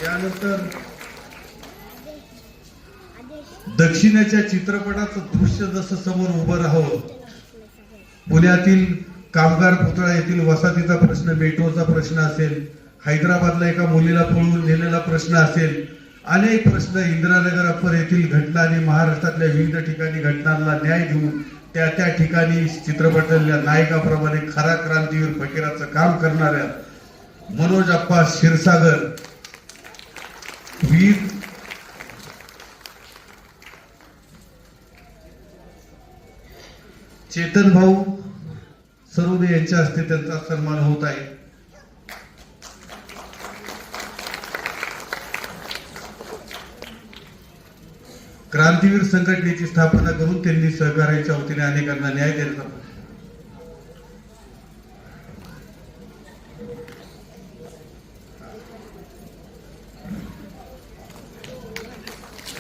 यानंतर दक्षिणेच्या चित्रपटाचं दृश्य जसं समोर उभं राहावं, पुण्यातील कामगार पुतळा येथील वसाहतीचा प्रश्न, मेट्रोचा प्रश्न असेल, हैदराबादला एका मुलीला पळवून नेलेला प्रश्न असेल, अनेक प्रश्न, इंदिरानगर अप्पर येथील घटना आणि महाराष्ट्रातल्या विविध ठिकाणी घटनांना न्याय देऊन त्या ठिकाणी चित्रपटातल्या नायकाप्रमाणे खरा क्रांतीवीर फकीराचं काम करणाऱ्या मनोज अप्पा क्षीरसागर, वीर चेतन भाऊ सरोदे यांच्या हस्ते त्यांचा सन्मान होत आहे. क्रांतीवीर संघटनेची स्थापना करून त्यांनी सहकार्याच्या वतीने अनेकांना न्याय देण्याचा